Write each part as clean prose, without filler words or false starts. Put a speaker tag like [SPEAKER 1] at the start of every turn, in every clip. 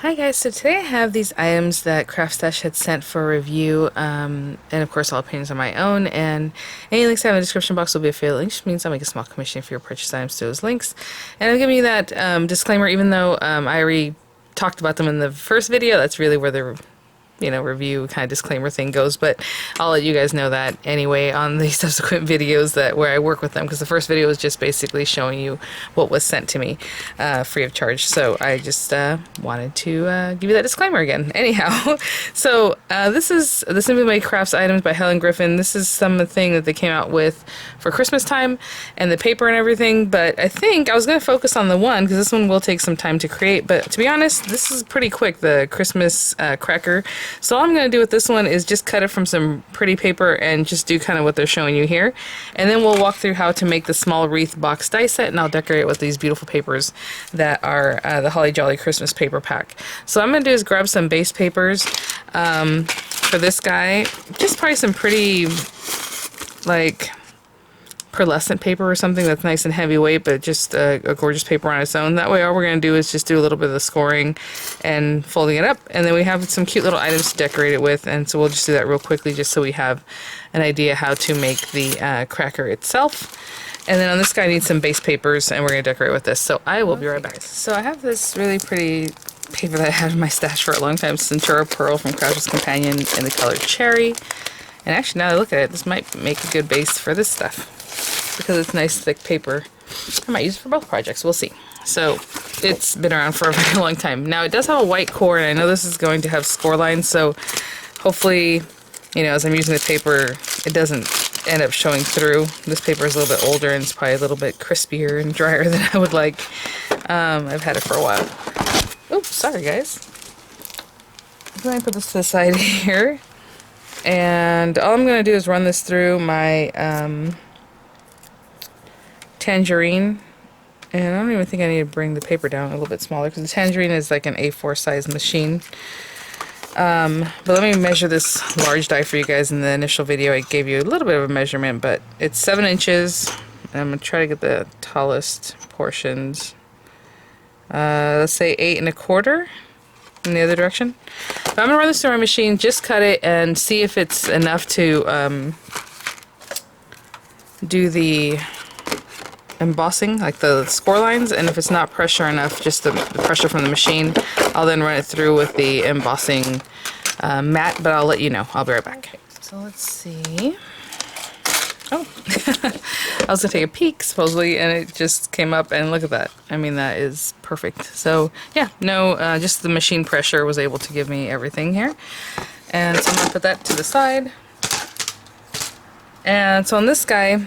[SPEAKER 1] Hi guys, so today I have these items that Craft Stash had sent for review, and of course all opinions on my own, and any links I have in the description box will be affiliate links, which means I'll make a small commission for your purchase items to those links. And I'm giving you that disclaimer even though I already talked about them in the first video. That's really where the review kind of disclaimer thing goes, but I'll let you guys know that anyway on the subsequent videos that where I work with them, because the first video was just basically showing you what was sent to me free of charge. So I just wanted to give you that disclaimer again. Anyhow, so this is the Simply Made Crafts items by Helen Griffin. This is something that they came out with for Christmas time and the paper and everything, but I think I was going to focus on the one because this one will take some time to create, but to be honest, this is pretty quick, the Christmas cracker. So all I'm going to do with this one is just cut it from some pretty paper and just do kind of what they're showing you here. And then we'll walk through how to make the small wreath box die set, and I'll decorate with these beautiful papers that are the Holly Jolly Christmas paper pack. So what I'm going to do is grab some base papers for this guy. Just probably some pretty, like, pearlescent paper or something that's nice and heavyweight, but just a gorgeous paper on its own. That way all we're going to do is just do a little bit of the scoring and folding it up, and then we have some cute little items to decorate it with, and so we'll just do that real quickly just so we have an idea how to make the cracker itself. And then on this guy I need some base papers, and we're going to decorate with this, so I will be right back. So I have this really pretty paper that I had in my stash for a long time, Centura Pearl from Crafter's Companion in the color Cherry. And actually now that I look at it, this might make a good base for this stuff, because it's nice thick paper. I might use it for both projects, we'll see. So it's been around for a very long time. Now it does have a white core, and I know this is going to have score lines, so hopefully, as I'm using the paper, it doesn't end up showing through. This paper is a little bit older and it's probably a little bit crispier and drier than I would like. I've had it for a while. Oops, sorry guys. Let me put this to the side here. And all I'm going to do is run this through my tangerine, and I don't even think I need to bring the paper down a little bit smaller because the tangerine is like an A4 size machine. But let me measure this large die for you guys. In the initial video I gave you a little bit of a measurement, but it's 7 inches, and I'm going to try to get the tallest portions. Let's say 8 1/4 in the other direction. But I'm going to run this through my machine, just cut it, and see if it's enough to do the embossing, like the score lines, and if it's not pressure enough, just the pressure from the machine, I'll then run it through with the embossing mat, but I'll let you know. I'll be right back. Okay, so let's see. Oh, I was gonna take a peek supposedly, and it just came up, and look at that. I mean, that is perfect. So yeah, no, just the machine pressure was able to give me everything here. And so I'm gonna put that to the side. And so on this guy,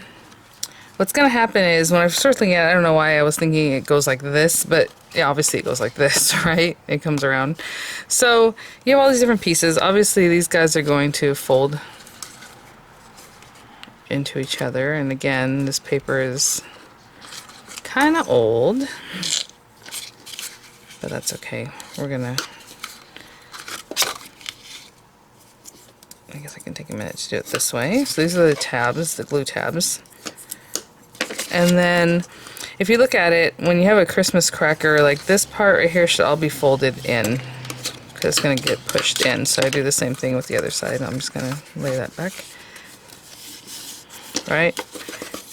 [SPEAKER 1] what's going to happen is when I start thinking, I don't know why I was thinking it goes like this, but yeah, obviously it goes like this, right? It comes around. So you have all these different pieces. Obviously these guys are going to fold into each other. And again, this paper is kind of old, but that's okay. We're going to, I guess I can take a minute to do it this way. So these are the tabs, the glue tabs. And then if you look at it, when you have a Christmas cracker, like this part right here should all be folded in, because it's going to get pushed in. So I do the same thing with the other side. I'm just going to lay that back. Right?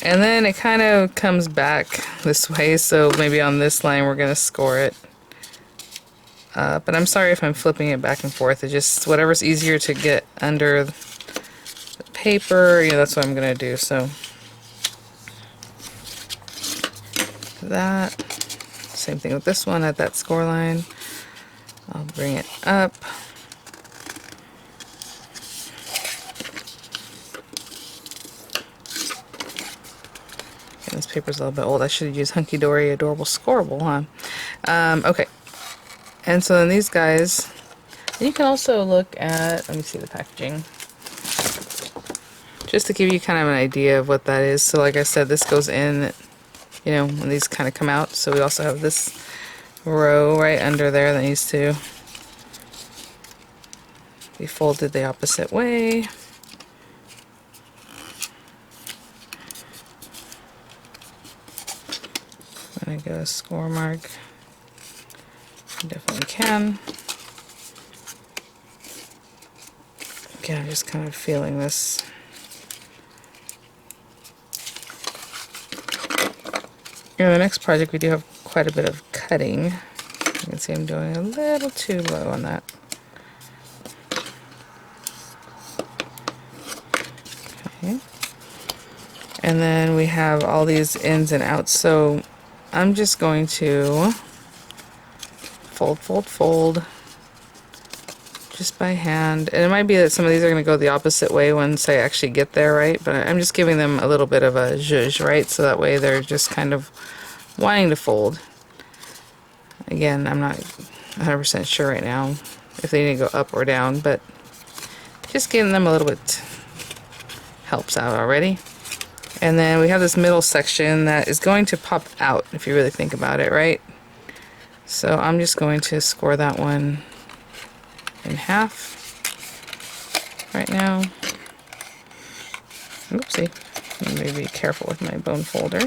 [SPEAKER 1] And then it kind of comes back this way, so maybe on this line we're going to score it. But I'm sorry if I'm flipping it back and forth. It's just whatever's easier to get under the paper, that's what I'm going to do. So that. Same thing with this one at that score line. I'll bring it up. Okay, this paper's a little bit old. I should have used Hunky Dory Adorable Scoreable, huh? Okay. And so then these guys, and you can also look at, let me see the packaging, just to give you kind of an idea of what that is. So like I said, this goes in, when these kind of come out. So we also have this row right under there that needs to be folded the opposite way. I'm going to go score mark You definitely can. Again, I'm just kind of feeling this. In the next project, we do have quite a bit of cutting. You can see I'm doing a little too low on that. Okay. And then we have all these ins and outs, so I'm just going to fold, fold, fold, just by hand. And it might be that some of these are going to go the opposite way once I actually get there, right? But I'm just giving them a little bit of a zhuzh, right? So that way they're just kind of wanting to fold. Again, I'm not 100% sure right now if they need to go up or down, but just giving them a little bit helps out already. And then we have this middle section that is going to pop out if you really think about it, right? So I'm just going to score that one in half right now. Oopsie. Let me be careful with my bone folder.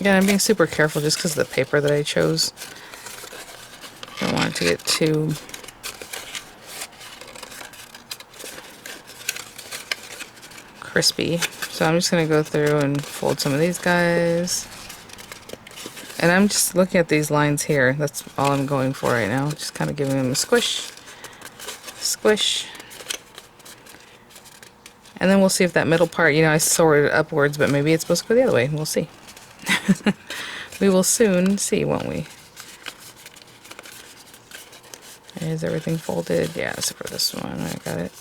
[SPEAKER 1] Again, I'm being super careful just because of the paper that I chose. Don't want it to get too crispy. So I'm just going to go through and fold some of these guys. And I'm just looking at these lines here. That's all I'm going for right now. Just kind of giving them a squish. Squish. And then we'll see if that middle part, you know, I sorted it upwards, but maybe it's supposed to go the other way. We'll see. We will soon see, won't we? Is everything folded? Yeah, except for this one. I got it.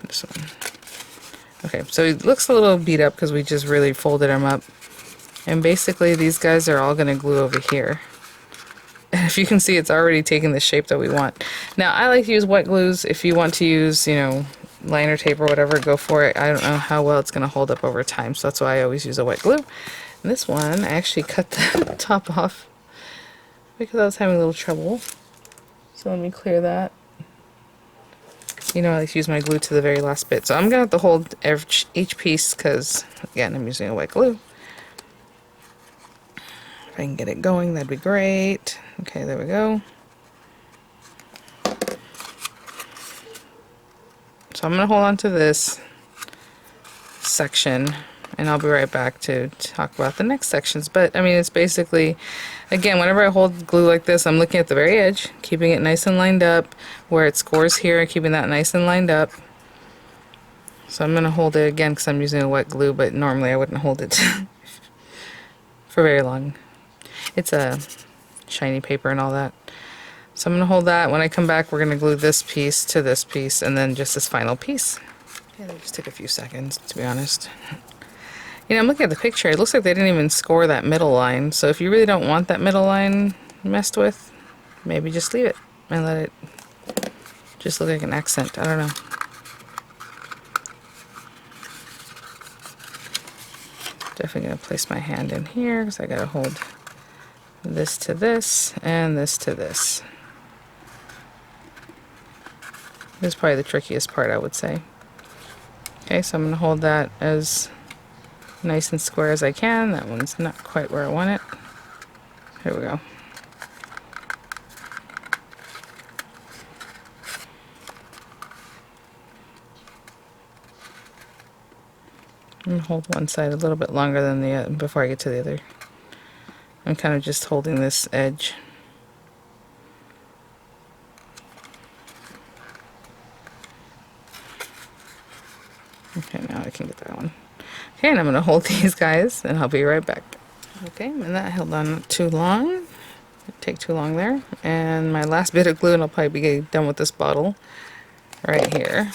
[SPEAKER 1] This one. Okay, so it looks a little beat up because we just really folded them up. And basically these guys are all going to glue over here. And if you can see, it's already taken the shape that we want. Now, I like to use wet glues. If you want to use, you know, liner tape or whatever, go for it. I don't know how well it's going to hold up over time, so that's why I always use a wet glue. And this one, I actually cut the top off because I was having a little trouble. So let me clear that. You know, I like to use my glue to the very last bit. So I'm going to have to hold each piece because, again, I'm using a wet glue. If I can get it going, that'd be great. Okay, there we go. So I'm going to hold on to this section, and I'll be right back to talk about the next sections. But, I mean, it's basically, again, whenever I hold glue like this, I'm looking at the very edge, keeping it nice and lined up, where it scores here, keeping that nice and lined up. So I'm going to hold it again because I'm using a wet glue, but normally I wouldn't hold it for very long. It's a shiny paper and all that. So I'm going to hold that. When I come back, we're going to glue this piece to this piece, and then just this final piece. Yeah, that just took a few seconds, to be honest. You know, I'm looking at the picture. It looks like they didn't even score that middle line. So if you really don't want that middle line messed with, maybe just leave it and let it just look like an accent. I don't know. Definitely going to place my hand in here because I got to hold this to this and this to this. This is probably the trickiest part, I would say. Okay, so I'm going to hold that as nice and square as I can. That one's not quite where I want it. Here we go. I'm going to hold one side a little bit longer than the other before I get to the other. I'm kind of just holding this edge. Okay, now I can get that one. Okay, and I'm going to hold these guys, and I'll be right back. Okay, and that held on not too long. Didn't take too long there. And my last bit of glue, and I'll probably be getting done with this bottle right here.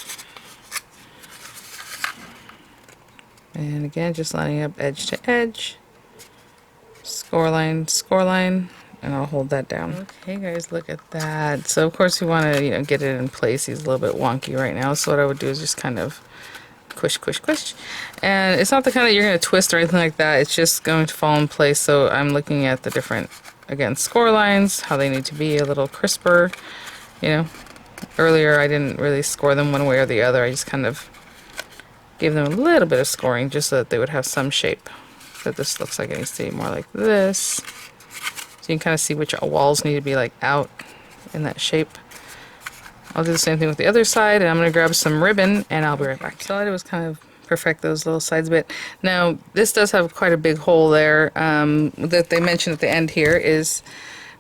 [SPEAKER 1] And again, just lining up edge to edge. Score line, and I'll hold that down. Okay, guys, look at that. So of course you want to, you know, get it in place. He's a little bit wonky right now. So what I would do is just kind of quish, quish, quish. And it's not the kind that you're going to twist or anything like that. It's just going to fall in place. So I'm looking at the different, again, score lines, how they need to be a little crisper. You know, earlier I didn't really score them one way or the other. I just kind of Gave them a little bit of scoring just so that they would have some shape. But this looks like it needs to be more like this. So you can kind of see which walls need to be like out in that shape. I'll do the same thing with the other side, and I'm going to grab some ribbon and I'll be right back. So all I did was kind of perfect those little sides a bit. Now this does have quite a big hole there that they mentioned at the end here is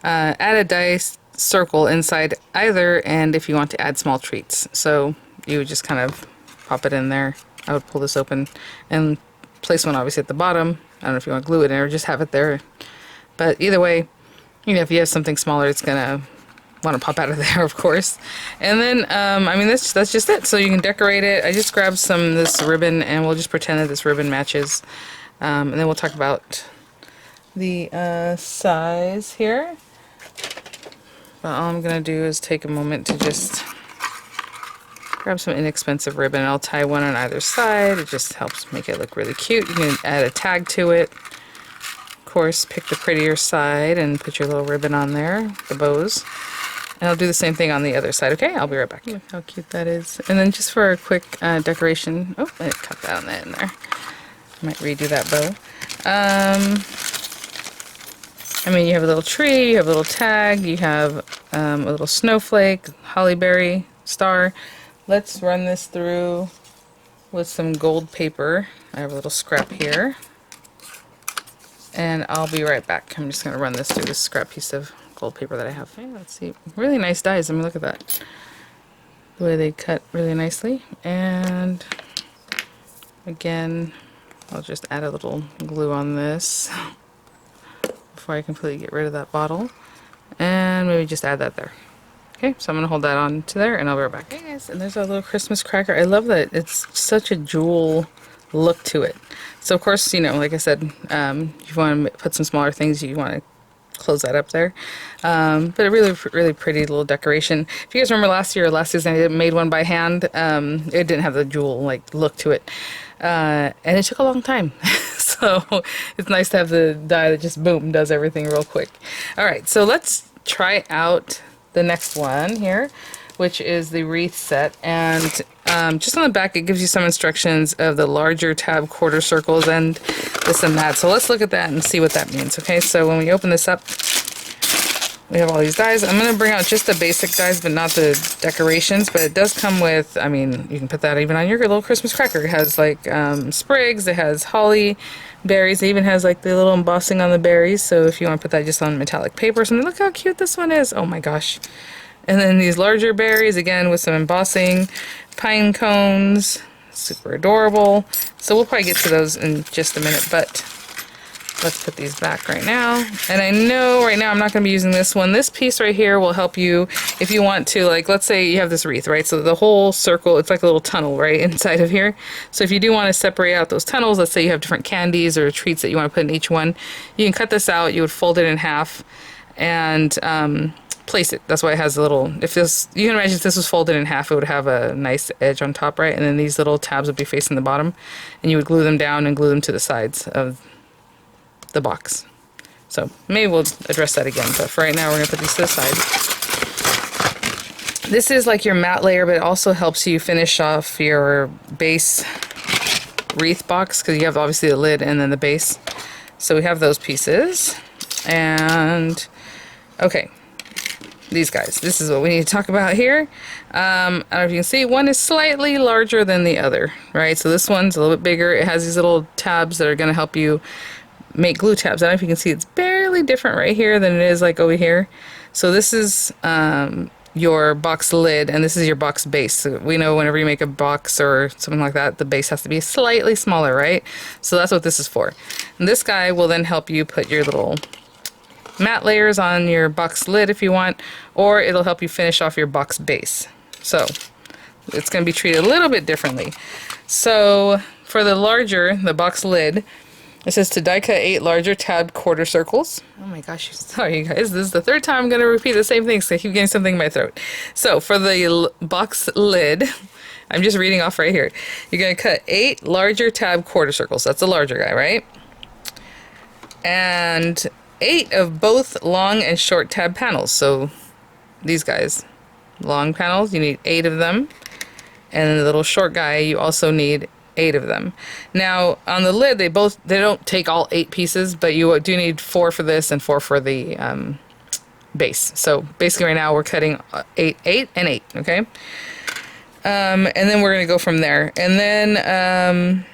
[SPEAKER 1] add a dice circle inside either, and if you want to add small treats. So you would just kind of pop it in there. I would pull this open and place one obviously at the bottom. I don't know if you want to glue it in or just have it there. But either way, you know, if you have something smaller, it's gonna want to pop out of there, of course. And then, I mean, that's just it. So you can decorate it. I just grabbed some of this ribbon, and we'll just pretend that this ribbon matches. And then we'll talk about the size here. But all I'm gonna do is take a moment to just grab some inexpensive ribbon. I'll tie one on either side. It just helps make it look really cute. You can add a tag to it. Of course, pick the prettier side and put your little ribbon on there, the bows. And I'll do the same thing on the other side. Okay, I'll be right back. Look how cute that is. And then just for a quick decoration, oh, I cut that on in there. I might redo that bow. I mean, you have a little tree, you have a little tag, you have a little snowflake, hollyberry, star. Let's run this through with some gold paper. I have a little scrap here. And I'll be right back. I'm just going to run this through this scrap piece of gold paper that I have. Okay, let's see. Really nice dies. I mean, look at that. The way they cut really nicely. And again, I'll just add a little glue on this before I completely get rid of that bottle. And maybe just add that there. Okay, so I'm going to hold that on to there and I'll be right back. Hey guys, and there's a little Christmas cracker. I love that it's such a jewel look to it. So of course, you know, like I said, if you want to put some smaller things, you want to close that up there. But a really, really pretty little decoration. If you guys remember last season I made one by hand. It didn't have the jewel like look to it. And it took a long time. So it's nice to have the die that just boom does everything real quick. Alright, so let's try out the next one here, which is the Wreath set. And just on the back it gives you some instructions of the larger tab quarter circles and this and that. So let's look at that and see what that means. Okay, so when we open this up, we have all these dies. I'm going to bring out just the basic dies, but not the decorations. But it does come with, I mean, you can put that even on your little Christmas cracker. It has like sprigs, it has holly berries, it even has like the little embossing on the berries. So if you want to put that just on metallic paper or something, look how cute this one is. Oh my gosh. And then these larger berries, again, with some embossing, pine cones, super adorable. So we'll probably get to those in just a minute, but let's put these back right now. And I know right now I'm not going to be using this one. This piece right here will help you if you want to, like, let's say you have this wreath, right? So the whole circle, it's like a little tunnel, right, inside of here. So if you do want to separate out those tunnels, let's say you have different candies or treats that you want to put in each one, you can cut this out. You would fold it in half and place it. That's why it has a little, if this, you can imagine if this was folded in half, it would have a nice edge on top, right? And then these little tabs would be facing the bottom, and you would glue them down and glue them to the sides of the box. So maybe we'll address that again, but for right now we're going to put these to the side. This is like your matte layer, but it also helps you finish off your base wreath box, because you have obviously the lid and then the base. So we have those pieces. And okay, these guys, this is what we need to talk about here. I don't know if you can see, one is slightly larger than the other, right? So this one's a little bit bigger. It has these little tabs that are going to help you make glue tabs. I don't know if you can see, it's barely different right here than it is like over here. So this is your box lid, and this is your box base. So we know whenever you make a box or something like that, the base has to be slightly smaller, right? So that's what this is for. And this guy will then help you put your little matte layers on your box lid if you want, or it'll help you finish off your box base. So it's going to be treated a little bit differently. So for the larger, the box lid, it says to die cut 8 larger tabbed quarter circles. Oh my gosh, sorry you guys, this is the third time I'm going to repeat the same thing, so I keep getting something in my throat. So for the box lid, I'm just reading off right here. You're going to cut 8 larger tabbed quarter circles. That's the larger guy, right? And 8 of both long and short tab panels. So these guys, long panels, you need 8 of them. And then the little short guy, you also need 8 of them. Now on the lid, they don't take all 8 pieces, but you do need 4 for this and 4 for the base. So basically right now we're cutting 8, 8, and 8, okay? And then we're going to go from there. And then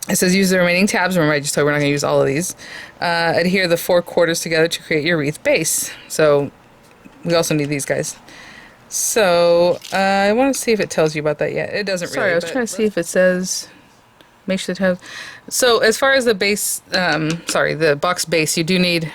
[SPEAKER 1] it says use the remaining tabs. Remember, I just told you we're not going to use all of these. Adhere the 4 quarters together to create your wreath base. So we also need these guys. So I want to see if it tells you about that yet. It doesn't really. Sorry, I was trying to see if it says make sure it has. So as far as the base, the box base, you do need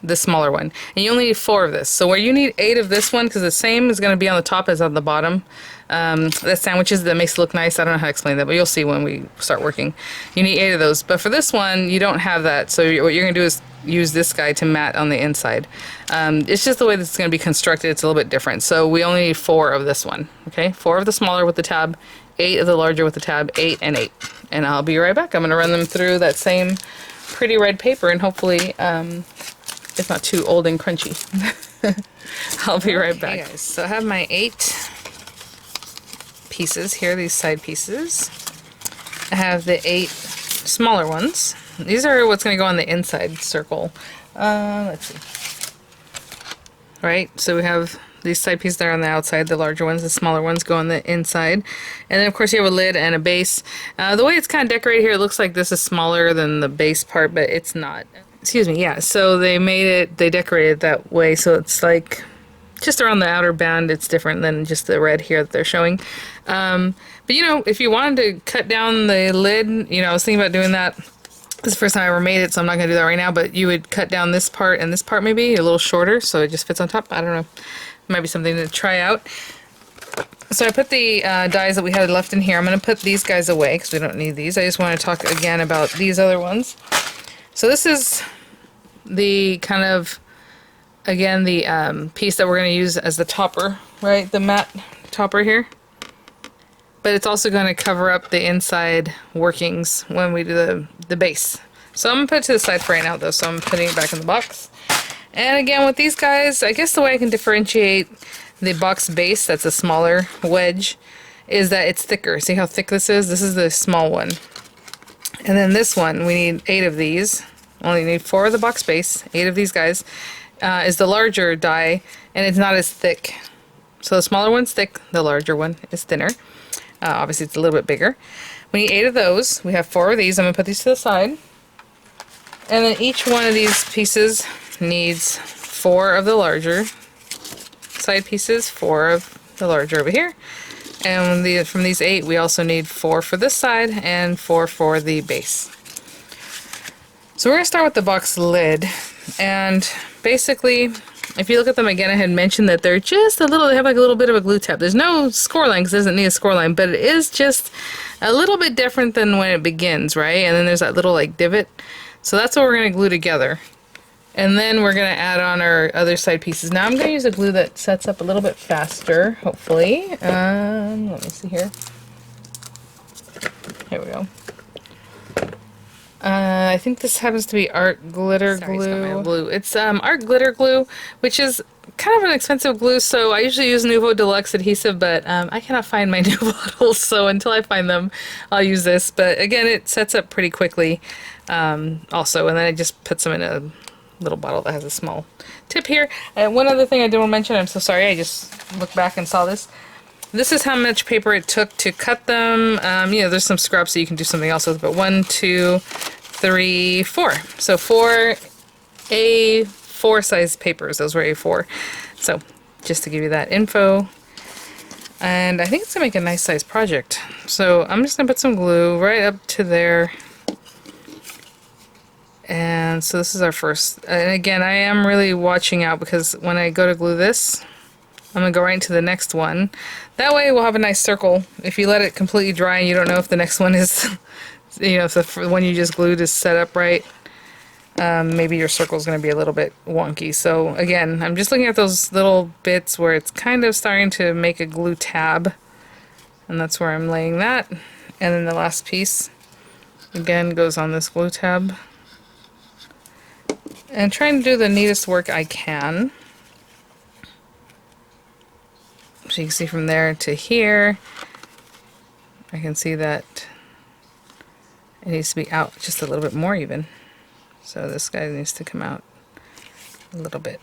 [SPEAKER 1] the smaller one, and you only need 4 of this. So where you need 8 of this one, because the same is going to be on the top as on the bottom. That sandwiches that makes it look nice. I don't know how to explain that, but you'll see when we start working. You need 8 of those, but for this one you don't have that. So what you're going to do is use this guy to mat on the inside. It's just the way that's going to be constructed. It's a little bit different. So we only need 4 of this one. Okay, 4 of the smaller with the tab, 8 of the larger with the tab, 8 and 8. And I'll be right back. I'm going to run them through that same pretty red paper, and hopefully it's not too old and crunchy. I'll be right back. Okay, guys, so I have my 8 pieces here, these side pieces. I have the 8 smaller ones. These are what's going to go on the inside circle. Let's see. Right, so we have these side pieces there on the outside, the larger ones, the smaller ones go on the inside. And then of course you have a lid and a base. The way it's kind of decorated here, it looks like this is smaller than the base part, but it's not. Excuse me, yeah, so they decorated it that way, so it's like just around the outer band. It's different than just the red here that they're showing. But you know, if you wanted to cut down the lid, you know, I was thinking about doing that. This is the first time I ever made it, so I'm not going to do that right now, but you would cut down this part and this part maybe a little shorter so it just fits on top. I don't know. It might be something to try out. So I put the dies that we had left in here. I'm going to put these guys away because we don't need these. I just want to talk again about these other ones. So this is the kind of, again, the piece that we're going to use as the topper, right? The matte topper here. But it's also going to cover up the inside workings when we do the base. So I'm going to put it to the side for right now though, so I'm putting it back in the box. And again with these guys, I guess the way I can differentiate the box base, that's a smaller wedge, is that it's thicker. See how thick this is? This is the small one. And then this one, we need 8 of these. Only need 4 of the box base, 8 of these guys, is the larger die, and it's not as thick. So the smaller one's thick, the larger one is thinner. Obviously it's a little bit bigger. We need 8 of those. We have 4 of these. I'm going to put these to the side. And then each one of these pieces needs 4 of the larger side pieces, 4 of the larger over here. And from these 8, we also need 4 for this side and 4 for the base. So we're going to start with the box lid. And basically, if you look at them again, I had mentioned that they're just a little, they have like a little bit of a glue tab. There's no score line because it doesn't need a score line, but it is just a little bit different than when it begins, right? And then there's that little like divot. So that's what we're going to glue together. And then we're going to add on our other side pieces. Now I'm going to use a glue that sets up a little bit faster, hopefully. Let me see here. Here we go. I think this happens to be Art Glitter Glue. It's Art Glitter Glue, which is kind of an expensive glue, so I usually use Nuvo Deluxe adhesive, but I cannot find my new bottles, so until I find them, I'll use this. But again, it sets up pretty quickly also, and then I just put some in a little bottle that has a small tip here. One other thing I did want to mention, I'm so sorry, I just looked back and saw this. This is how much paper it took to cut them. You know, there's some scraps that you can do something else with, but 1, 2, 3, 4. So 4 A4 size papers. Those were A4. So just to give you that info. And I think it's gonna make a nice size project. So I'm just gonna put some glue right up to there. And so this is our first. And again, I am really watching out because when I go to glue this, I'm going to go right into the next one. That way we'll have a nice circle. If you let it completely dry and you don't know if the next one is, you know, if the one you just glued is set up right, maybe your circle is going to be a little bit wonky. So again, I'm just looking at those little bits where it's kind of starting to make a glue tab. And that's where I'm laying that. And then the last piece, again, goes on this glue tab. And trying to do the neatest work I can. So you can see from there to here, I can see that It needs to be out just a little bit more even. So this guy needs to come out a little bit.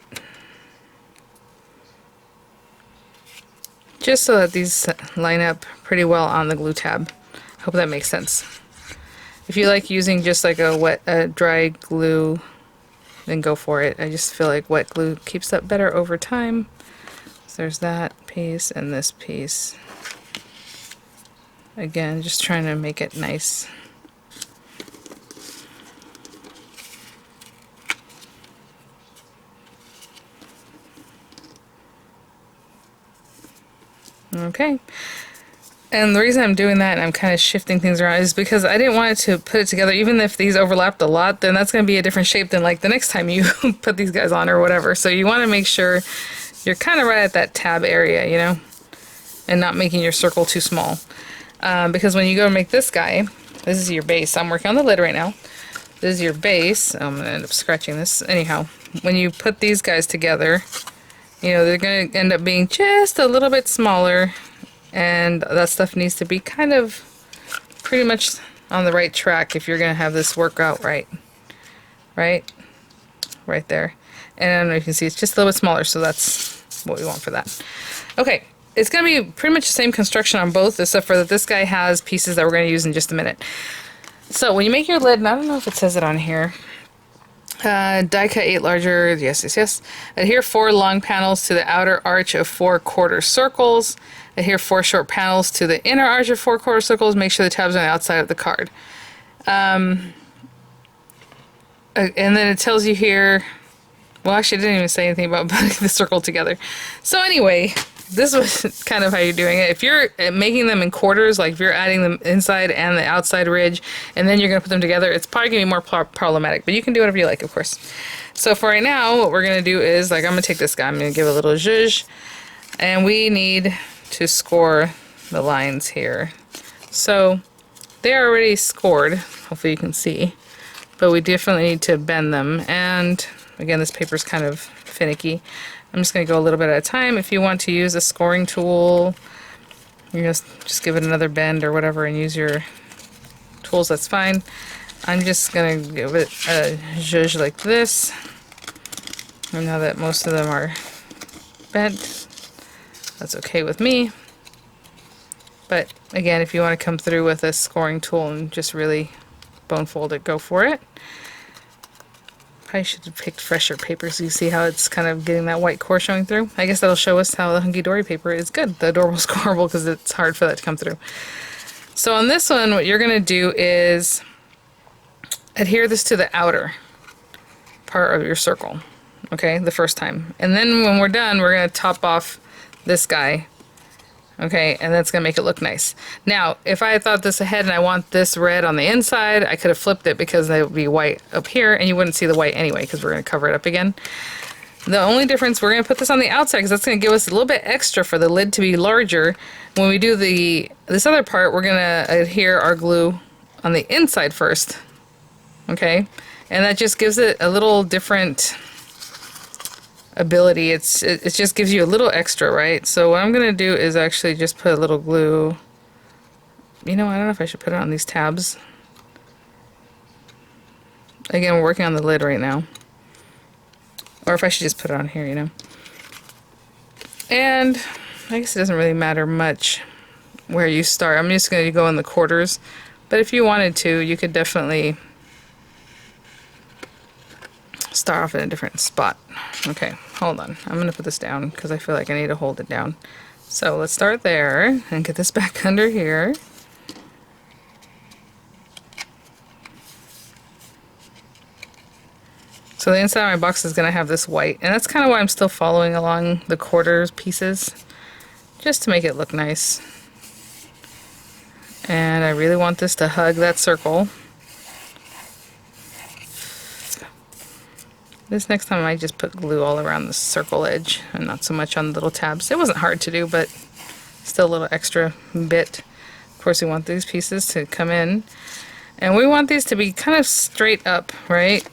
[SPEAKER 1] Just so that these line up pretty well on the glue tab. Hope that makes sense. If you like using just like a dry glue, then go for it. I just feel like wet glue keeps up better over time. So there's that piece and this piece. Again, just trying to make it nice. Okay. And the reason I'm doing that and I'm kind of shifting things around is because I didn't want it to put it together. Even if these overlapped a lot, then that's going to be a different shape than like the next time you put these guys on or whatever. So you want to make sure you're kind of right at that tab area, you know, and not making your circle too small. Because when you go to make this guy, this is your base. I'm working on the lid right now. This is your base. I'm going to end up scratching this. Anyhow, when you put these guys together, you know, they're going to end up being just a little bit smaller, and that stuff needs to be kind of pretty much on the right track if you're going to have this work out right. Right there. And I don't know if you can see, it's just a little bit smaller, so that's what we want for that. Okay, it's going to be pretty much the same construction on both, except for that this guy has pieces that we're going to use in just a minute. So when you make your lid, and I don't know if it says it on here, die cut 8 larger, yes. Adhere 4 long panels to the outer arch of 4 quarter circles. Adhere 4 short panels to the inner arch of 4 quarter circles. Make sure the tabs are on the outside of the card. And then it tells you here, well, actually it didn't even say anything about putting the circle together. So anyway, this was kind of how you're doing it. If you're making them in quarters, like if you're adding them inside and the outside ridge, and then you're going to put them together, it's probably going to be more problematic, but you can do whatever you like, of course. So for right now, what we're going to do is, like, I'm going to take this guy, I'm going to give it a little zhuzh, and we need to score the lines here. So they're already scored, hopefully you can see, but we definitely need to bend them, and again, this paper's kind of finicky. I'm just going to go a little bit at a time. If you want to use a scoring tool, you just give it another bend or whatever and use your tools, that's fine. I'm just going to give it a zhuzh like this. And now that most of them are bent, that's okay with me. But again, if you want to come through with a scoring tool and just really bone fold it, go for it. I should have picked fresher paper so you see how it's kind of getting that white core showing through. I guess that'll show us how the hunky-dory paper is good. The adorable scoreable, because it's hard for that to come through. So on this one, what you're going to do is adhere this to the outer part of your circle, okay, the first time. And then when we're done, we're going to top off this guy, okay, and that's going to make it look nice. Now, if I had thought this ahead and I want this red on the inside, I could have flipped it because it would be white up here, and you wouldn't see the white anyway because we're going to cover it up again. The only difference, we're going to put this on the outside because that's going to give us a little bit extra for the lid to be larger. When we do this other part, we're going to adhere our glue on the inside first, okay? And that just gives it a little different ability. It just gives you a little extra, right? So what I'm going to do is actually just put a little glue. You know, I don't know if I should put it on these tabs. Again, we're working on the lid right now. Or if I should just put it on here, you know. And I guess it doesn't really matter much where you start. I'm just going to go in the quarters. But if you wanted to, you could definitely start off in a different spot. Okay, hold on. I'm going to put this down because I feel like I need to hold it down. So let's start there and get this back under here. So the inside of my box is going to have this white, and that's kind of why I'm still following along the quarters pieces, just to make it look nice. And I really want this to hug that circle. This next time I might just put glue all around the circle edge and not so much on the little tabs. It wasn't hard to do, but still a little extra bit. Of course, we want these pieces to come in, and we want these to be kind of straight up, right?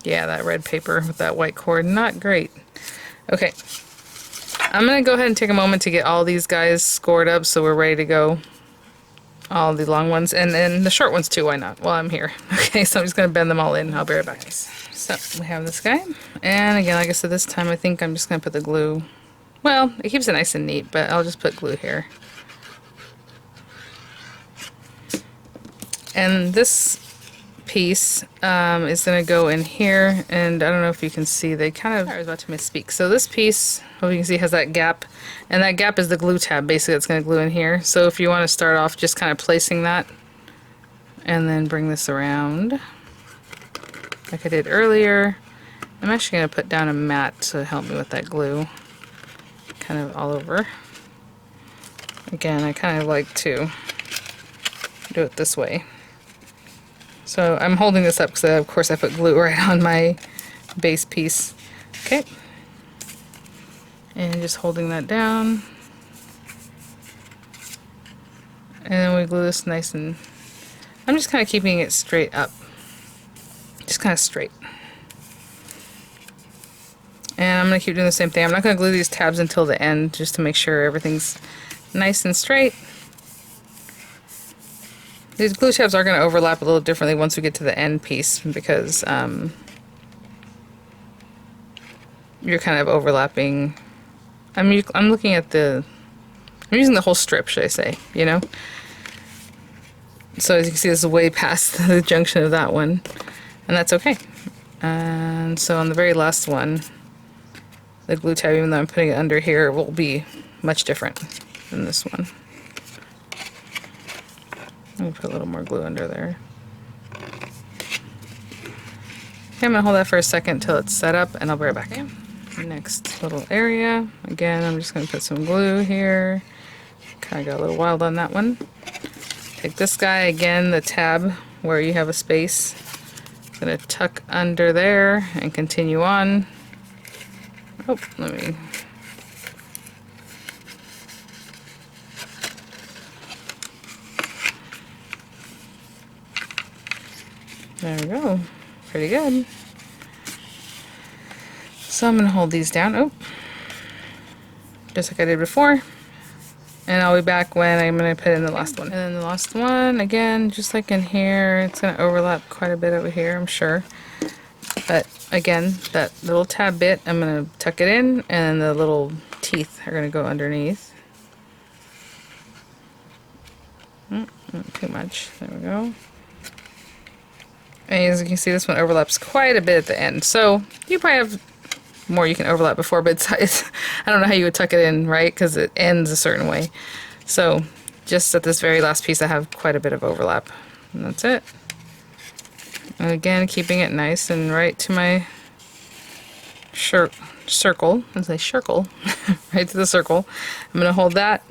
[SPEAKER 1] Yeah, that red paper with that white cord, not great. Okay, I'm going to go ahead and take a moment to get all these guys scored up so we're ready to go all the long ones, and then the short ones too, why not, while I'm here. Okay, so I'm just going to bend them all in. I'll be right back. So we have this guy, and again, like I said, this time I think I'm just going to put the glue, well, it keeps it nice and neat, but I'll just put glue here. And this piece is going to go in here, and I don't know if you can see, they kind of, I was about to misspeak. So this piece, hope you can see, has that gap, and that gap is the glue tab basically that's going to glue in here. So if you want to start off just kind of placing that and then bring this around like I did earlier. I'm actually going to put down a mat to help me with that glue kind of all over. Again, I kind of like to do it this way. So I'm holding this up because of course I put glue right on my base piece. Okay. And just holding that down. And then we glue this nice and... I'm just kind of keeping it straight up. Just kind of straight. And I'm going to keep doing the same thing. I'm not going to glue these tabs until the end just to make sure everything's nice and straight. These glue tabs are going to overlap a little differently once we get to the end piece because you're kind of overlapping. I'm looking at I'm using the whole strip, should I say, you know? So as you can see, this is way past the junction of that one, and that's okay. And so on the very last one, the glue tab, even though I'm putting it under here, will be much different than this one. Let me put a little more glue under there. Okay, I'm going to hold that for a second until it's set up, and I'll be right back. Okay. Next little area. Again, I'm just going to put some glue here. Kind of got a little wild on that one. Take this guy, again, the tab where you have a space. I'm going to tuck under there and continue on. Oh, let me... There we go. Pretty good. So I'm going to hold these down. Oh. Just like I did before. And I'll be back when I'm going to put in the last one. And then the last one, again, just like in here, it's going to overlap quite a bit over here, I'm sure. But again, that little tab bit, I'm going to tuck it in, and the little teeth are going to go underneath. Not too much. There we go. And as you can see, this one overlaps quite a bit at the end. So you probably have more you can overlap before, but it's I don't know how you would tuck it in, right? Because it ends a certain way. So just at this very last piece, I have quite a bit of overlap. And that's it. And again, keeping it nice and right to my circle. As I circle, right to the circle. I'm going to hold that,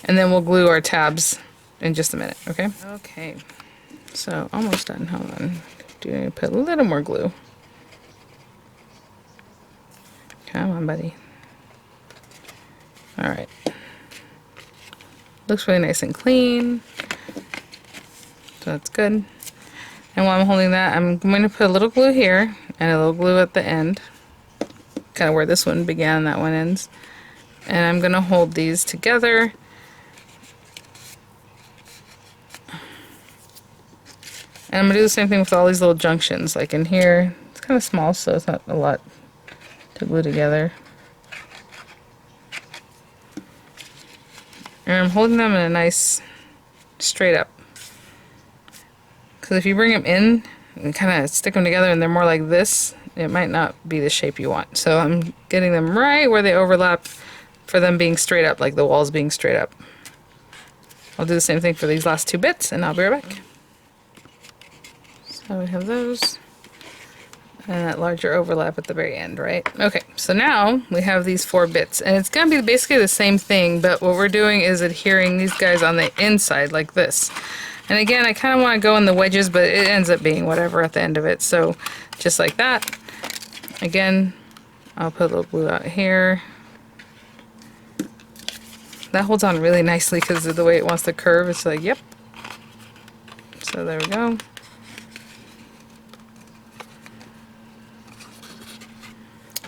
[SPEAKER 1] and then we'll glue our tabs in just a minute, okay? Okay. So almost done. Hold on. Do I put a little more glue? Come on, buddy. Alright. Looks really nice and clean. So that's good. And while I'm holding that, I'm going to put a little glue here and a little glue at the end. Kind of where this one began and that one ends. And I'm going to hold these together. And I'm going to do the same thing with all these little junctions. Like in here, it's kind of small, so it's not a lot to glue together. And I'm holding them in a nice straight up. Because if you bring them in and kind of stick them together and they're more like this, it might not be the shape you want. So I'm getting them right where they overlap for them being straight up, like the walls being straight up. I'll do the same thing for these last two bits, and I'll be right back. So we have those. And that larger overlap at the very end, right? Okay, so now we have these 4 bits, and it's going to be basically the same thing, but what we're doing is adhering these guys on the inside like this. And again, I kind of want to go in the wedges, but it ends up being whatever at the end of it. So just like that. Again, I'll put a little glue out here. That holds on really nicely because of the way it wants to curve. It's like, yep. So there we go.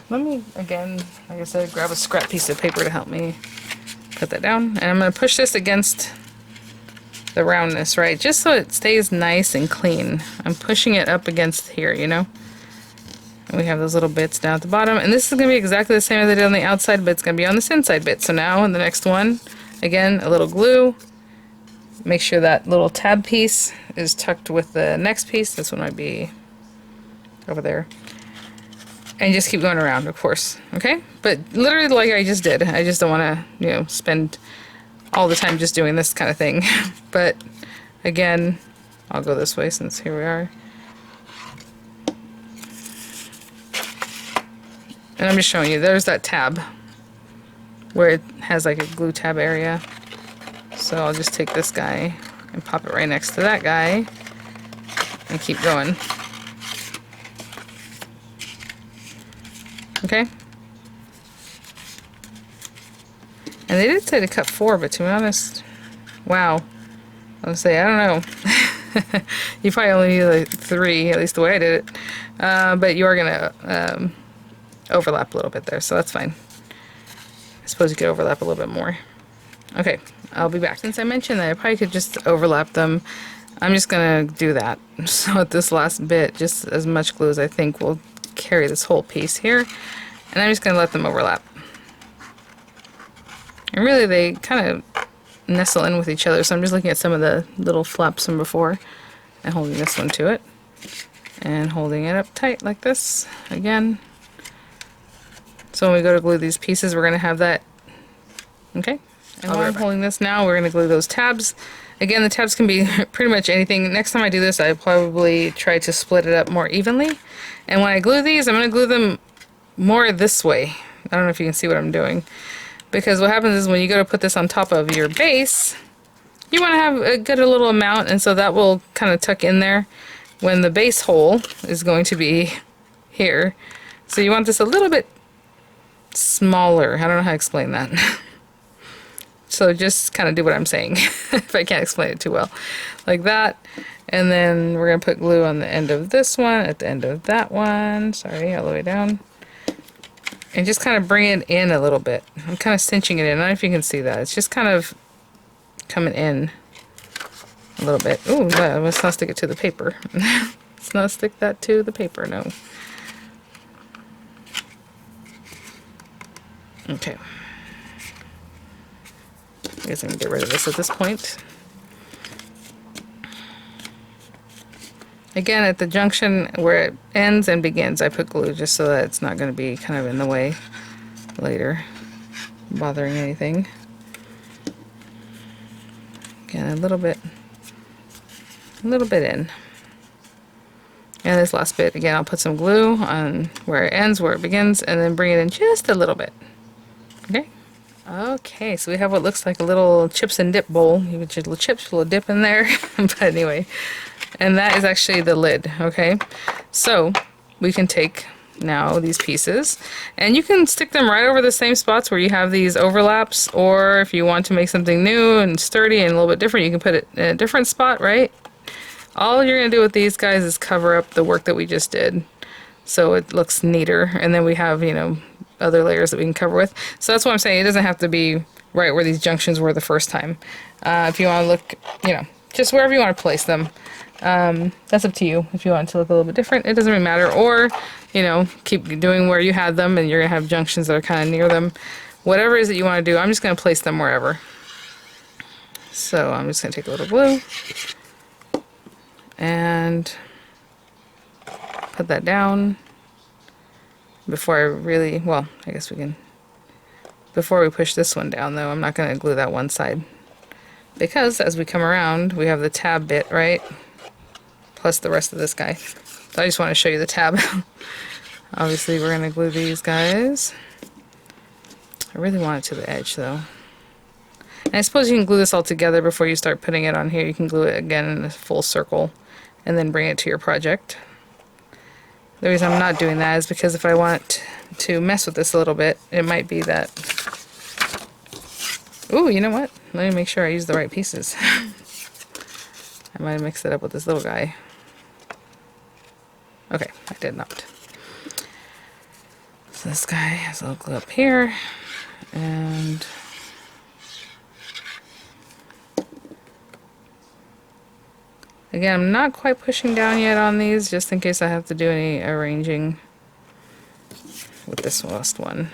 [SPEAKER 1] Let me, again, like I said, grab a scrap piece of paper to help me put that down. And I'm going to push this against the roundness, right? Just so it stays nice and clean. I'm pushing it up against here, you know? And we have those little bits down at the bottom. And this is going to be exactly the same as I did on the outside, but it's going to be on this inside bit. So now in the next one, again, a little glue. Make sure that little tab piece is tucked with the next piece. This one might be over there. And just keep going around, of course, okay? But literally like I just did. I just don't want to, you know, spend all the time just doing this kind of thing. But again, I'll go this way since here we are. And I'm just showing you, there's that tab where it has like a glue tab area. So I'll just take this guy and pop it right next to that guy and keep going. Okay? And they did say to cut 4, but to be honest, wow. I was say, I don't know. You probably only need like 3, at least the way I did it. But you are going to overlap a little bit there, so that's fine. I suppose you could overlap a little bit more. Okay, I'll be back. Since I mentioned that I probably could just overlap them, I'm just going to do that. So at this last bit, just as much glue as I think will carry this whole piece here, and I'm just going to let them overlap. And really they kind of nestle in with each other, so I'm just looking at some of the little flaps from before and holding this one to it and holding it up tight like this again. So when we go to glue these pieces, we're going to have that. Okay, and while I'm holding this now, we're going to glue those tabs. Again, the tabs can be pretty much anything. Next time I do this, I probably try to split it up more evenly. And when I glue these, I'm going to glue them more this way. I don't know if you can see what I'm doing. Because what happens is when you go to put this on top of your base, you want to have a good little amount, and so that will kind of tuck in there when the base hole is going to be here. So you want this a little bit smaller. I don't know how to explain that. So just kind of do what I'm saying if I can't explain it too well. Like that. And then we're going to put glue on the end of this one, at the end of that one. Sorry, all the way down. And just kind of bring it in a little bit. I'm kind of cinching it in. I don't know if you can see that. It's just kind of coming in a little bit. Ooh, no, let's not stick it to the paper. Let's not stick that to the paper, no. Okay. I guess I can get rid of this at this point. Again, at the junction where it ends and begins, I put glue just so that it's not going to be kind of in the way later, bothering anything. Again, a little bit in. And this last bit, again, I'll put some glue on where it ends, where it begins, and then bring it in just a little bit. Okay? Okay, so we have what looks like a little chips and dip bowl. You put your little chips, a little dip in there. But anyway, and that is actually the lid, okay? So we can take now these pieces, and you can stick them right over the same spots where you have these overlaps, or if you want to make something new and sturdy and a little bit different, you can put it in a different spot, right? All you're going to do with these guys is cover up the work that we just did, so it looks neater, and then we have, you know, other layers that we can cover with. So that's what I'm saying. It doesn't have to be right where these junctions were the first time. If you want to look, you know, just wherever you want to place them. That's up to you. If you want it to look a little bit different, it doesn't really matter. Or, you know, keep doing where you had them and you're going to have junctions that are kind of near them. Whatever it is that you want to do, I'm just going to place them wherever. So I'm just going to take a little glue and put that down. Before I really, well, I guess we can, before we push this one down though, I'm not going to glue that one side. Because as we come around, we have the tab bit, right? Plus the rest of this guy. So I just want to show you the tab. Obviously we're going to glue these guys. I really want it to the edge though. And I suppose you can glue this all together before you start putting it on here. You can glue it again in a full circle and then bring it to your project. The reason I'm not doing that is because if I want to mess with this a little bit, it might be that... Ooh, you know what? Let me make sure I use the right pieces. I might have mixed it up with this little guy. Okay, I did not. So this guy has a little glue up here, and Again, I'm not quite pushing down yet on these, just in case I have to do any arranging with this last one.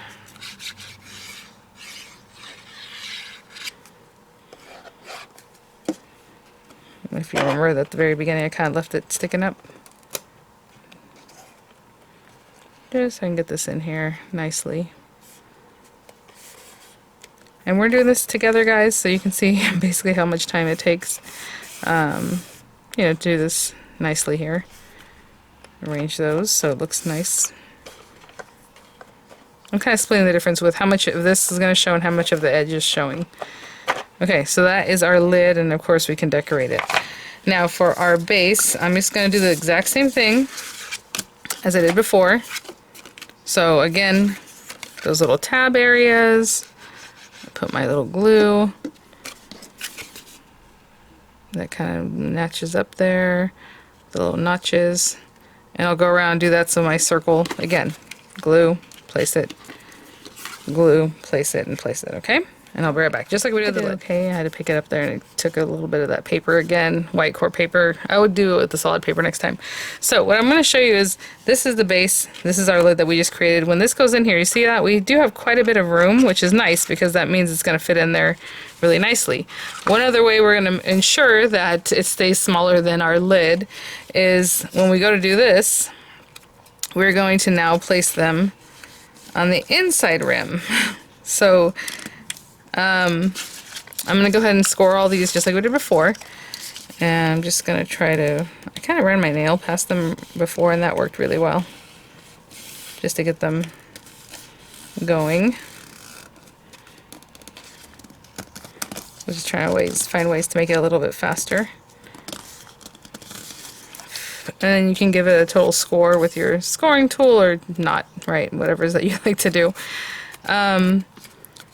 [SPEAKER 1] If you remember that at the very beginning I kind of left it sticking up. Just so I can get this in here nicely. And we're doing this together, guys, so you can see basically how much time it takes, you know, to do this nicely here. Arrange those so it looks nice. I'm kind of splitting the difference with how much of this is going to show and how much of the edge is showing. Okay, so that is our lid, and of course we can decorate it. Now for our base, I'm just going to do the exact same thing as I did before. So again, those little tab areas, put my little glue. That kind of notches up there, the little notches. And I'll go around and do that so my circle, again, glue, place it, glue, place it, and place it, okay? And I'll be right back, just like we did the lid. Okay, I had to pick it up there, and it took a little bit of that paper again, white core paper. I would do it with the solid paper next time. So what I'm going to show you is, this is the base, this is our lid that we just created. When this goes in here, you see that? We do have quite a bit of room, which is nice, because that means it's going to fit in there really nicely. One other way we're going to ensure that it stays smaller than our lid is, when we go to do this, we're going to now place them on the inside rim. So I'm going to go ahead and score all these just like we did before. And I'm just going to try to, I kind of ran my nail past them before, and that worked really well. Just to get them going. I'm just trying to find ways to make it a little bit faster. And then you can give it a total score with your scoring tool, or not, right? Whatever it is that you like to do.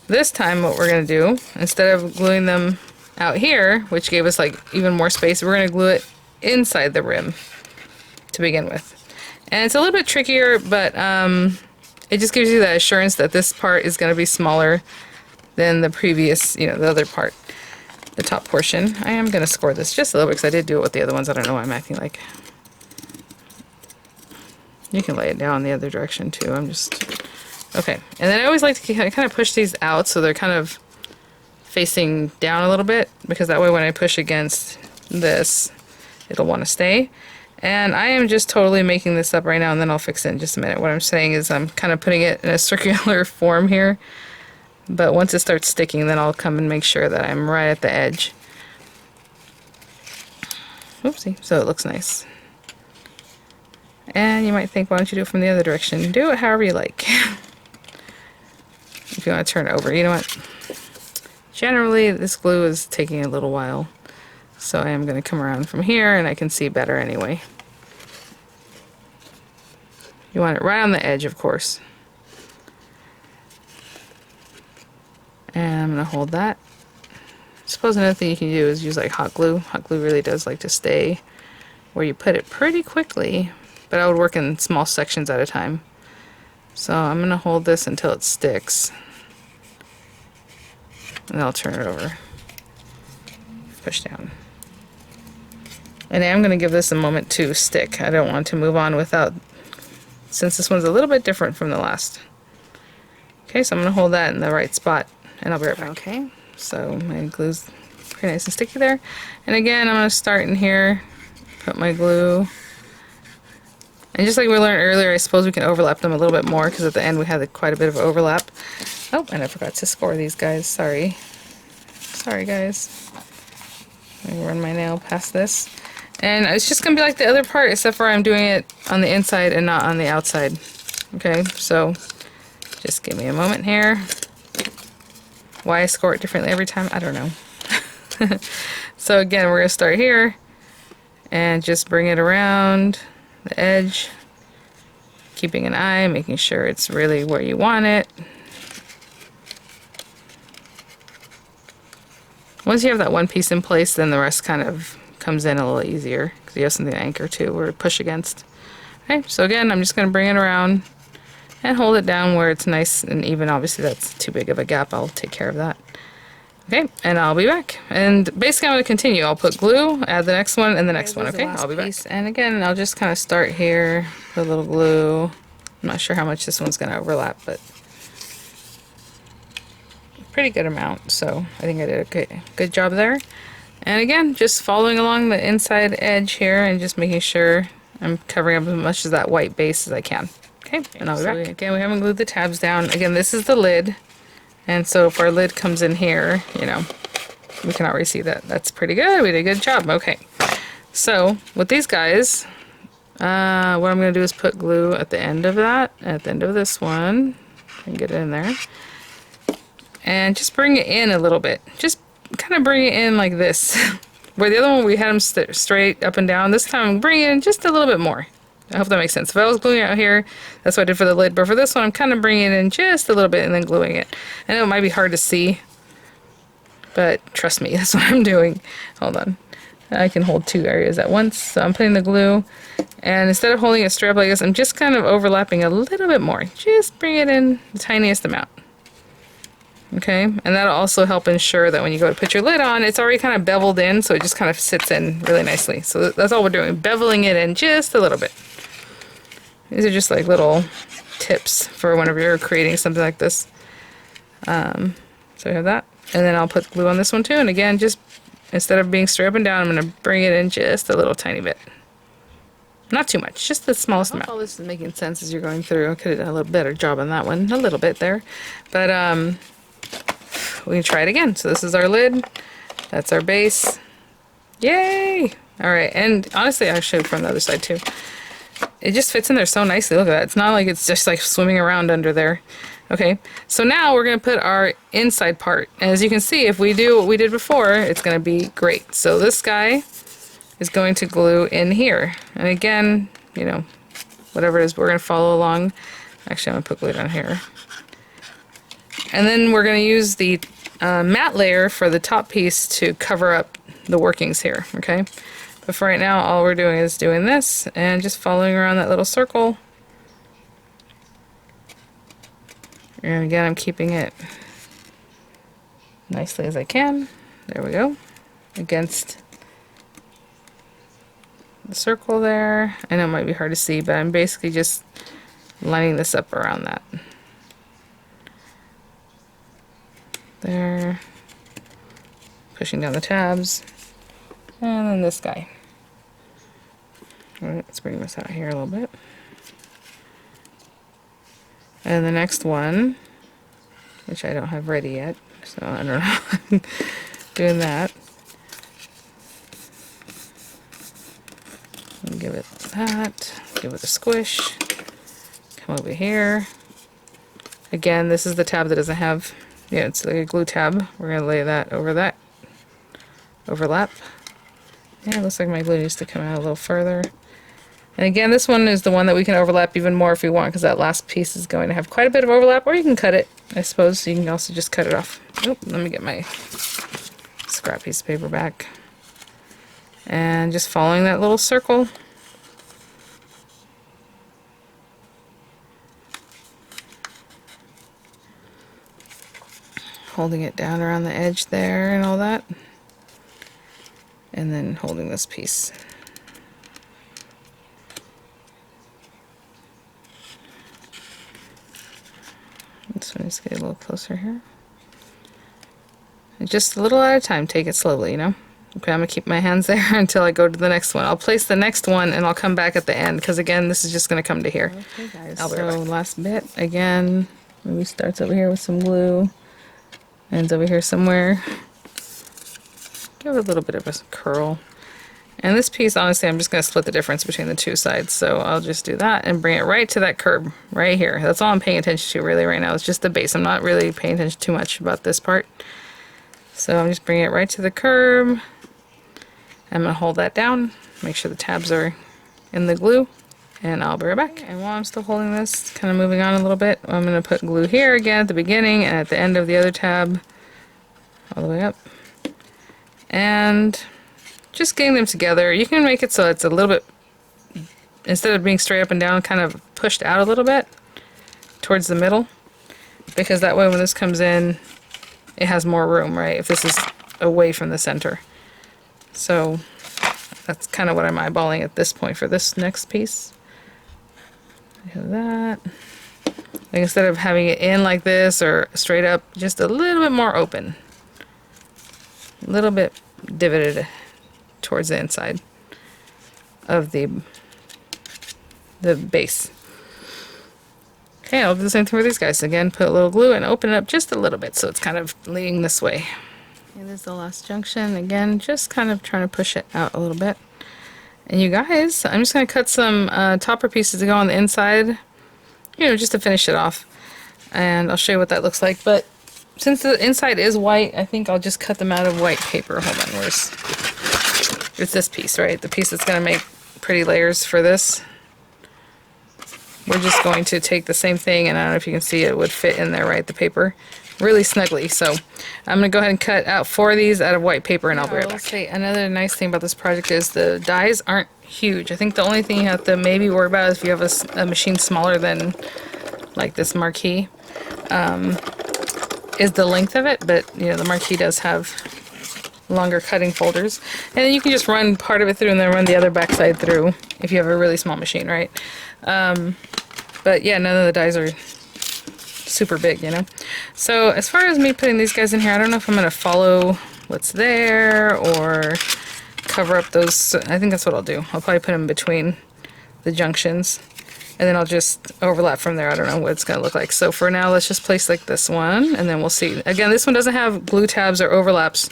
[SPEAKER 1] This time what we're going to do, instead of gluing them out here, which gave us like even more space, we're going to glue it inside the rim to begin with. And it's a little bit trickier, but it just gives you that assurance that this part is going to be smaller than the previous, you know, the other part, the top portion. I am going to score this just a little bit because I did do it with the other ones. I don't know why I'm acting like. You can lay it down the other direction too. I'm just... Okay, and then I always like to kind of push these out so they're kind of facing down a little bit, because that way when I push against this, it'll want to stay. And I am just totally making this up right now, and then I'll fix it in just a minute. What I'm saying is I'm kind of putting it in a circular form here, but once it starts sticking, then I'll come and make sure that I'm right at the edge. Oopsie, so it looks nice. And you might think, why don't you do it from the other direction? Do it however you like. If you want to turn it over. You know what? Generally, this glue is taking a little while. So I am going to come around from here, and I can see better anyway. You want it right on the edge, of course. And I'm going to hold that. I suppose another thing you can do is use like hot glue. Hot glue really does like to stay where you put it pretty quickly, but I would work in small sections at a time. So I'm going to hold this until it sticks. And I'll turn it over. Push down. And I'm going to give this a moment to stick. I don't want to move on without, since this one's a little bit different from the last. Okay, so I'm going to hold that in the right spot, and I'll be right back. Okay, so my glue's pretty nice and sticky there. And again, I'm going to start in here, put my glue. And just like we learned earlier, I suppose we can overlap them a little bit more, because at the end we had quite a bit of overlap. Oh, and I forgot to score these guys. Sorry. Sorry, guys. Let me run my nail past this. And it's just going to be like the other part, except for I'm doing it on the inside and not on the outside. Okay, so just give me a moment here. Why I score it differently every time, I don't know. So again, we're going to start here and just bring it around the edge, keeping an eye, making sure it's really where you want it. Once you have that one piece in place, then the rest kind of comes in a little easier, because you have something to anchor to or push against. Okay, so again, I'm just going to bring it around and hold it down where it's nice and even. Obviously that's too big of a gap, I'll take care of that. Okay, and I'll be back. And basically I'm going to continue. I'll put glue, add the next one, and the next one, okay? I'll be back. And again, I'll just kind of start here, put a little glue. I'm not sure how much this one's going to overlap, but pretty good amount, so I think I did a good job there. And again, just following along the inside edge here and just making sure I'm covering up as much of that white base as I can. Okay, and I'll be back. Again, we haven't glued the tabs down. Again, this is the lid. And so if our lid comes in here, you know, we can already see that. That's pretty good. We did a good job. Okay. So with these guys, what I'm going to do is put glue at the end of that, at the end of this one, and get it in there. And just bring it in a little bit. Just kind of bring it in like this. Where the other one we had them straight up and down. This time bring it in just a little bit more. I hope that makes sense. If I was gluing it out here, that's what I did for the lid. But for this one, I'm kind of bringing it in just a little bit and then gluing it. I know it might be hard to see, but trust me, that's what I'm doing. Hold on. I can hold two areas at once. So I'm putting the glue, and instead of holding it straight up like this, I'm just kind of overlapping a little bit more. Just bring it in the tiniest amount. Okay, and that'll also help ensure that when you go to put your lid on, it's already kind of beveled in, so it just kind of sits in really nicely. So that's all we're doing, beveling it in just a little bit. These are just like little tips for whenever you're creating something like this. So we have that. And then I'll put glue on this one too. And again, just instead of being straight up and down, I'm going to bring it in just a little tiny bit. Not too much, just the smallest amount. All this is making sense as you're going through. I could have done a little better job on that one. A little bit there. But we can try it again. So this is our lid. That's our base. Yay! Alright, and honestly, I should from the other side too. It just fits in there so nicely. Look at that. It's not like it's just like swimming around under there. Okay, so now we're going to put our inside part. And as you can see, if we do what we did before, it's going to be great. So this guy is going to glue in here. And again, you know, whatever it is, we're going to follow along. Actually, I'm going to put glue down here. And then we're going to use the matte layer for the top piece to cover up the workings here, okay? But for right now, all we're doing is doing this and just following around that little circle. And again, I'm keeping it nicely as I can. There we go. Against the circle there. I know it might be hard to see, but I'm basically just lining this up around that. There. Pushing down the tabs. And then this guy. Alright, let's bring this out here a little bit. And the next one, which I don't have ready yet, so I don't know. Doing that. And give it that. Give it a squish. Come over here. Again, this is the tab that doesn't have, yeah, it's like a glue tab. We're going to lay that over that. Overlap. Yeah, it looks like my glue needs to come out a little further. And again, this one is the one that we can overlap even more if we want, because that last piece is going to have quite a bit of overlap, or you can cut it, I suppose. You can also just cut it off. Oh, let me get my scrap piece of paper back. And just following that little circle. Holding it down around the edge there and all that. And then holding this piece. This one needs to get a little closer here. And just a little at a time, take it slowly, you know? Okay, I'm going to keep my hands there until I go to the next one. I'll place the next one and I'll come back at the end, because again, this is just going to come to here. Okay guys, so last bit, again, maybe starts over here with some glue, ends over here somewhere. Give it a little bit of a curl. And this piece, honestly, I'm just going to split the difference between the two sides. So I'll just do that and bring it right to that curb right here. That's all I'm paying attention to really right now. It's just the base. I'm not really paying attention too much about this part. So I'm just bringing it right to the curb. I'm going to hold that down. Make sure the tabs are in the glue. And I'll be right back. And while I'm still holding this, kind of moving on a little bit, I'm going to put glue here again at the beginning and at the end of the other tab. All the way up. And just getting them together. You can make it so it's a little bit, instead of being straight up and down, kind of pushed out a little bit towards the middle, because that way when this comes in, it has more room, right? If this is away from the center. So that's kind of what I'm eyeballing at this point for this next piece. I have that. Like instead of having it in like this or straight up, just a little bit more open. A little bit divoted towards the inside of the base. Okay, I'll do the same thing for these guys. Again, put a little glue and open it up just a little bit so it's kind of leaning this way. Okay, this is the last junction. Again, just kind of trying to push it out a little bit. And you guys, I'm just going to cut some topper pieces to go on the inside, you know, just to finish it off. And I'll show you what that looks like. But since the inside is white, I think I'll just cut them out of white paper. Hold on, it's this piece, right? The piece that's going to make pretty layers for this. We're just going to take the same thing, and I don't know if you can see it would fit in there, right? The paper really snugly. So I'm going to go ahead and cut out 4 of these out of white paper, and I'll be right back. Say, another nice thing about this project is the dies aren't huge. I think the only thing you have to maybe worry about is if you have a machine smaller than like this marquee, is the length of it. But you know, the marquee does have longer cutting folders, and then you can just run part of it through and then run the other backside through if you have a really small machine, right? But yeah, none of the dies are super big, you know. So as far as me putting these guys in here, I don't know if I'm going to follow what's there or cover up those. I think that's what I'll do. I'll probably put them between the junctions, and then I'll just overlap from there. I don't know what it's going to look like. So for now, let's just place like this one, and then we'll see. Again, this one doesn't have glue tabs or overlaps,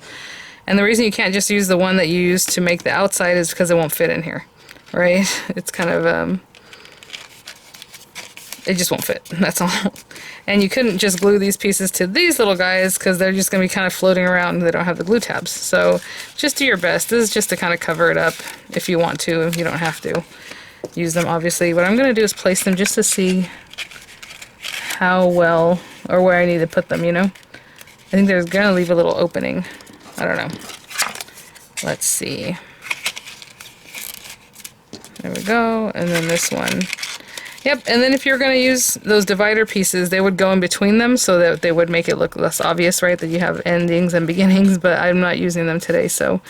[SPEAKER 1] and the reason you can't just use the one that you use to make the outside is because it won't fit in here, right? It's kind of it just won't fit, that's all. And you couldn't just glue these pieces to these little guys because they're just going to be kind of floating around and they don't have the glue tabs. So just do your best. This is just to kind of cover it up if you want to. You don't have to use them, obviously. What I'm going to do is place them just to see how well or where I need to put them, you know. I think they're going to leave a little opening. I don't know. Let's see. There we go. And then this one. Yep, and then if you're going to use those divider pieces, they would go in between them so that they would make it look less obvious, right, that you have endings and beginnings, but I'm not using them today, so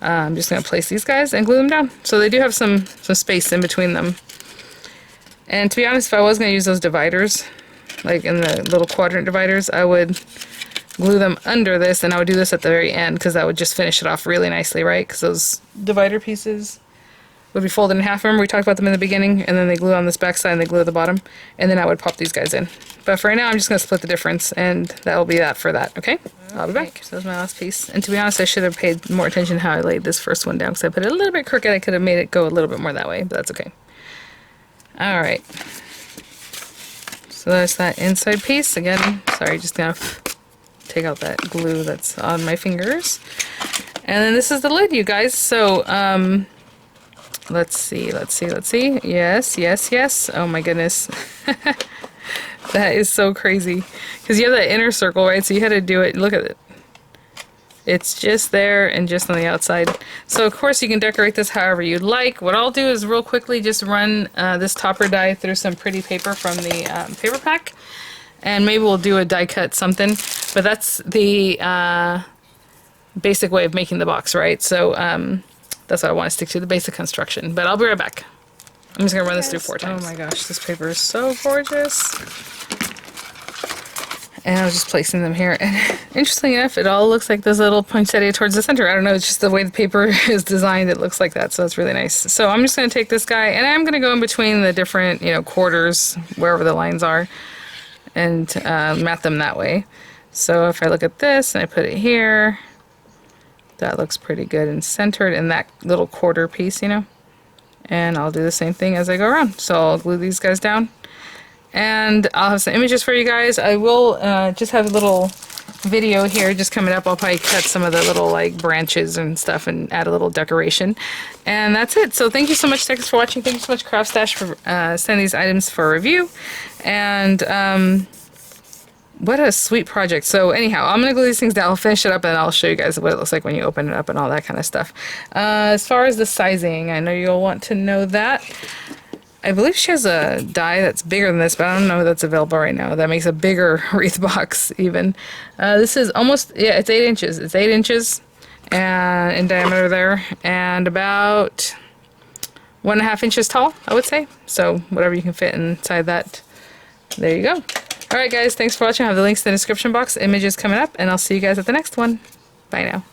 [SPEAKER 1] I'm just going to place these guys and glue them down. So they do have some space in between them. And to be honest, if I was going to use those dividers, like in the little quadrant dividers, I would glue them under this, and I would do this at the very end because that would just finish it off really nicely, right, because those divider pieces would be folded in half. Remember we talked about them in the beginning, and then they glue on this back side and they glue at the bottom, and then I would pop these guys in. But for right now, I'm just going to split the difference, and that will be that for that, okay? I'll be back. So that's my last piece. And to be honest, I should have paid more attention to how I laid this first one down, because I put it a little bit crooked. I could have made it go a little bit more that way, but that's okay. Alright. So that's that inside piece. Again, sorry, just gonna take out that glue that's on my fingers. And then this is the lid, you guys. So, let's see. Yes. Oh my goodness. That is so crazy. Because you have that inner circle, right? So you had to do it. Look at it. It's just there and just on the outside. So of course you can decorate this however you'd like. What I'll do is real quickly just run this topper die through some pretty paper from the paper pack. And maybe we'll do a die cut something. But that's the basic way of making the box, right? So, that's what I want to stick to, the basic construction. But I'll be right back. I'm just going to run this through 4 times. Oh my gosh, this paper is so gorgeous. And I was just placing them here. And interestingly enough, it all looks like this little poinsettia towards the center. I don't know, it's just the way the paper is designed, it looks like that. So it's really nice. So I'm just going to take this guy, and I'm going to go in between the different, you know, quarters, wherever the lines are, and mat them that way. So if I look at this, and I put it here, that looks pretty good and centered in that little quarter piece, you know. And I'll do the same thing as I go around. So I'll glue these guys down. And I'll have some images for you guys. I will just have a little video here just coming up. I'll probably cut some of the little like branches and stuff and add a little decoration. And that's it. So thank you so much, thanks for watching. Thank you so much, Craft Stash, for sending these items for review. And what a sweet project. So anyhow, I'm going to glue these things down. I'll finish it up and I'll show you guys what it looks like when you open it up and all that kind of stuff. As far as the sizing, I know you'll want to know that. I believe she has a die that's bigger than this, but I don't know if that's available right now. That makes a bigger wreath box even. This is almost, yeah, it's 8 inches. It's 8 inches and in diameter there, and about 1.5 inches tall, I would say. So whatever you can fit inside that. There you go. Alright guys, thanks for watching. I have the links in the description box, images coming up, and I'll see you guys at the next one. Bye now.